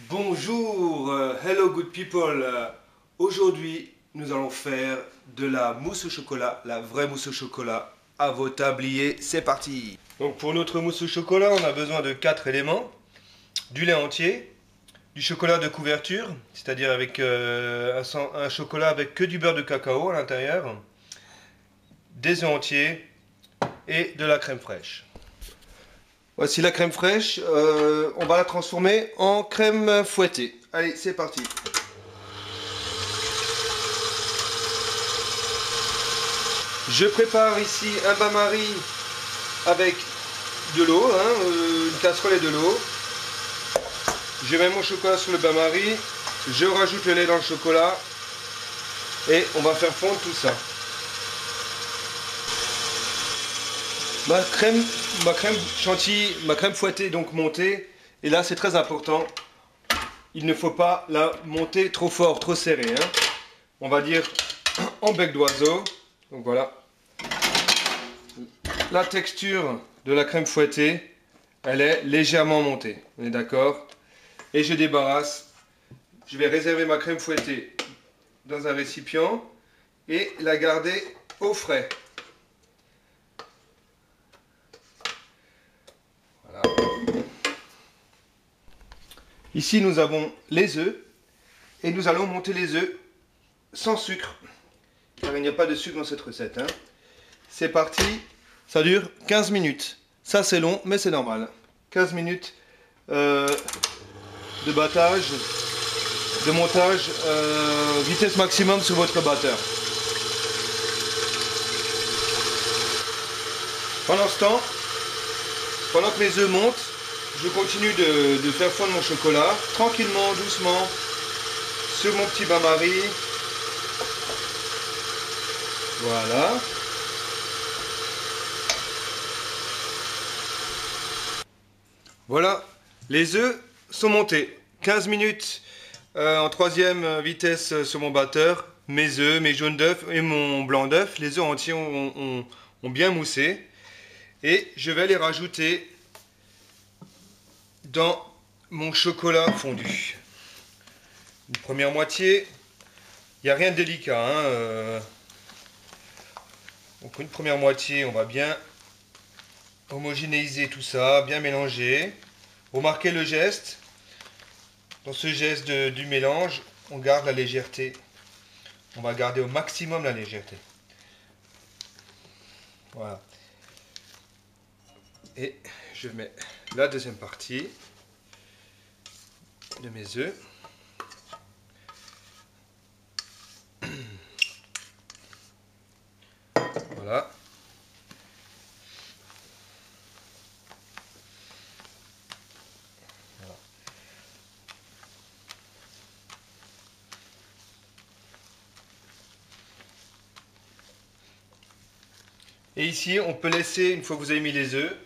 Bonjour, hello good people. Aujourd'hui, nous allons faire de la mousse au chocolat, la vraie mousse au chocolat, à vos tabliers. C'est parti. Donc pour notre mousse au chocolat, on a besoin de 4 éléments. Du lait entier, du chocolat de couverture, c'est-à-dire avec un chocolat avec que du beurre de cacao à l'intérieur, des œufs entiers et de la crème fraîche. Voici la crème fraîche, on va la transformer en crème fouettée. Allez, c'est parti. Je prépare ici un bain-marie avec de l'eau, une casserole et de l'eau. Je mets mon chocolat sur le bain-marie, je rajoute le lait dans le chocolat et on va faire fondre tout ça. Ma crème chantilly, ma crème fouettée est donc montée. Et là, c'est très important. Il ne faut pas la monter trop fort, trop serré. On va dire en bec d'oiseau. Donc voilà. La texture de la crème fouettée, elle est légèrement montée. On est d'accord? Et je débarrasse. Je vais réserver ma crème fouettée dans un récipient et la garder au frais. Ici, nous avons les œufs et nous allons monter les œufs sans sucre, car il n'y a pas de sucre dans cette recette. C'est parti, ça dure 15 minutes. Ça, c'est long, mais c'est normal. 15 minutes de battage, de montage, vitesse maximum sur votre batteur. Pendant ce temps, pendant que mes œufs montent, je continue de faire fondre mon chocolat, tranquillement, doucement, sur mon petit bain-marie. Voilà. Voilà, les œufs sont montés. 15 minutes en troisième vitesse sur mon batteur. Mes œufs, mes jaunes d'œufs et mon blanc d'œuf. Les œufs entiers ont bien moussé. Et je vais les rajouter dans mon chocolat fondu. Une première moitié. Il n'y a rien de délicat. Donc une première moitié, on va bien homogénéiser tout ça, bien mélanger. Remarquez le geste. Dans ce geste du mélange, on garde la légèreté. On va garder au maximum la légèreté. Voilà. Et je mets la deuxième partie de mes œufs. Voilà. Et ici, on peut laisser, une fois que vous avez mis les œufs,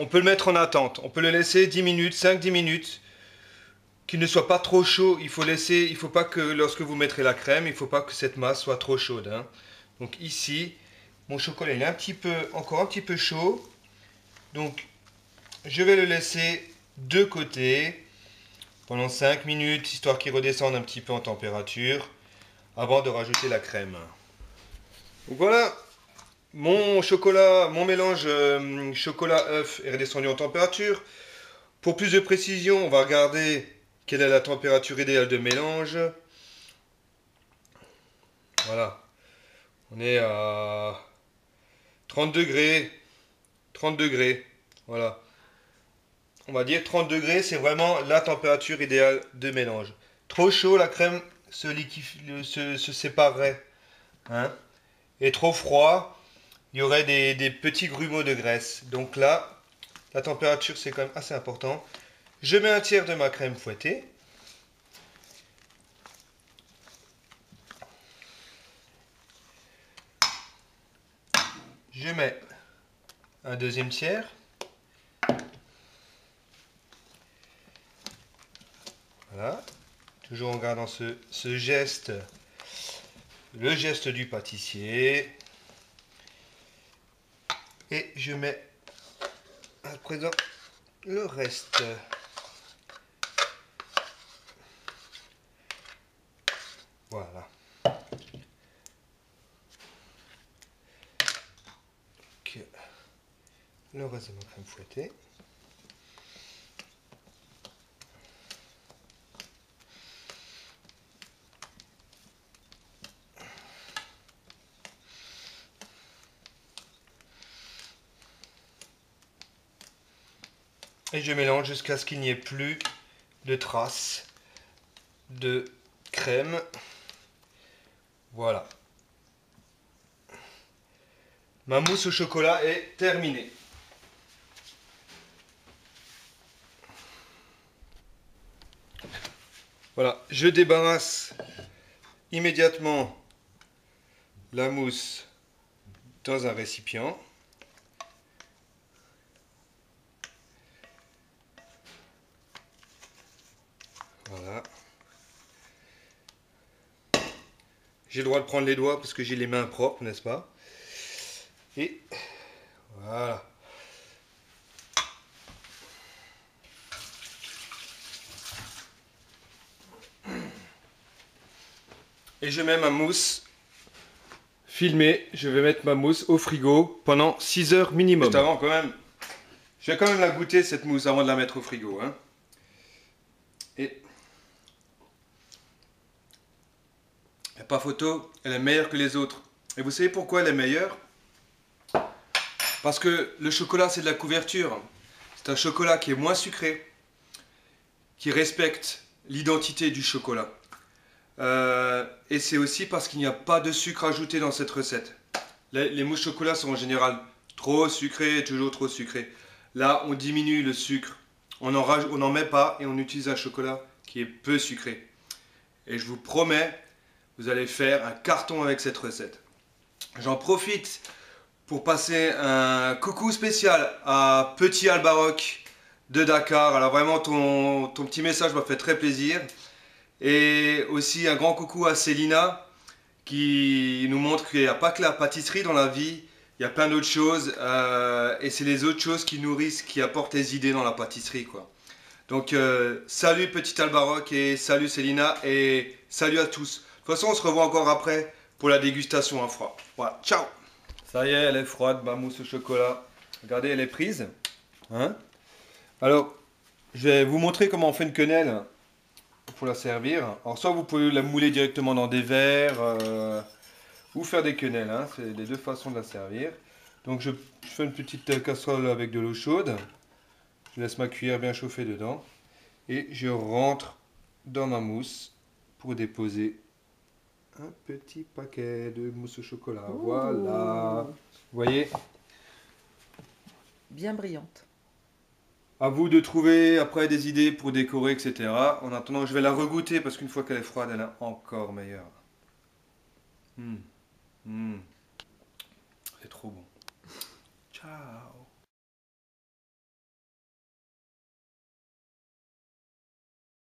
on peut le mettre en attente. On peut le laisser 10 minutes, 5-10 minutes, qu'il ne soit pas trop chaud. Il ne faut pas que lorsque vous mettrez la crème, il ne faut pas que cette masse soit trop chaude. Donc ici, mon chocolat il est encore un petit peu chaud. Donc, je vais le laisser de côté pendant 5 minutes, histoire qu'il redescende un petit peu en température, avant de rajouter la crème. Donc voilà. Mon chocolat, mon mélange chocolat-œuf est redescendu en température. Pour plus de précision, on va regarder quelle est la température idéale de mélange. Voilà. On est à 30 degrés. 30 degrés. Voilà. On va dire 30 degrés, c'est vraiment la température idéale de mélange. Trop chaud, la crème se séparerait. Et trop froid, il y aurait des petits grumeaux de graisse. Donc là, la température, c'est quand même assez important. Je mets un tiers de ma crème fouettée. Je mets un deuxième tiers. Voilà. Toujours en gardant ce geste, le geste du pâtissier. Et je mets à présent le reste. Voilà. Donc, le reste de ma crème fouettée. Et je mélange jusqu'à ce qu'il n'y ait plus de traces de crème. Voilà. Ma mousse au chocolat est terminée. Voilà, je débarrasse immédiatement la mousse dans un récipient. Voilà. J'ai le droit de prendre les doigts parce que j'ai les mains propres, n'est-ce pas? Et voilà. Et je mets ma mousse filmée. Je vais mettre ma mousse au frigo pendant 6 heures minimum. Juste avant, quand même, je vais quand même la goûter cette mousse avant de la mettre au frigo. Hein. Et il n'y a pas photo, elle est meilleure que les autres. Et vous savez pourquoi elle est meilleure? Parce que le chocolat, c'est de la couverture. C'est un chocolat qui est moins sucré, qui respecte l'identité du chocolat. Et c'est aussi parce qu'il n'y a pas de sucre ajouté dans cette recette. Les mousses chocolat sont en général trop sucrées, toujours trop sucrées. Là, on diminue le sucre, on n'en met pas et on utilise un chocolat qui est peu sucré. Et je vous promets, vous allez faire un carton avec cette recette. J'en profite pour passer un coucou spécial à Petit Albaroc de Dakar. Alors vraiment, ton petit message m'a fait très plaisir. Et aussi un grand coucou à Célina qui nous montre qu'il n'y a pas que la pâtisserie dans la vie, il y a plein d'autres choses et c'est les autres choses qui nourrissent, qui apportent les idées dans la pâtisserie, quoi. Donc salut Petit Albaroc et salut Célina et salut à tous. De toute façon on se revoit encore après pour la dégustation à froid. Voilà, ciao. Ça y est, elle est froide, ma mousse au chocolat. Regardez, elle est prise. Hein? Alors, je vais vous montrer comment on fait une quenelle pour la servir. Alors soit vous pouvez la mouler directement dans des verres ou faire des quenelles, hein. C'est les deux façons de la servir. Donc je fais une petite casserole avec de l'eau chaude. Je laisse ma cuillère bien chauffer dedans. Et je rentre dans ma mousse pour déposer un petit paquet de mousse au chocolat. Ouh. Voilà. Vous voyez? Bien brillante. À vous de trouver après des idées pour décorer, etc. En attendant, je vais la regoûter parce qu'une fois qu'elle est froide, elle est encore meilleure.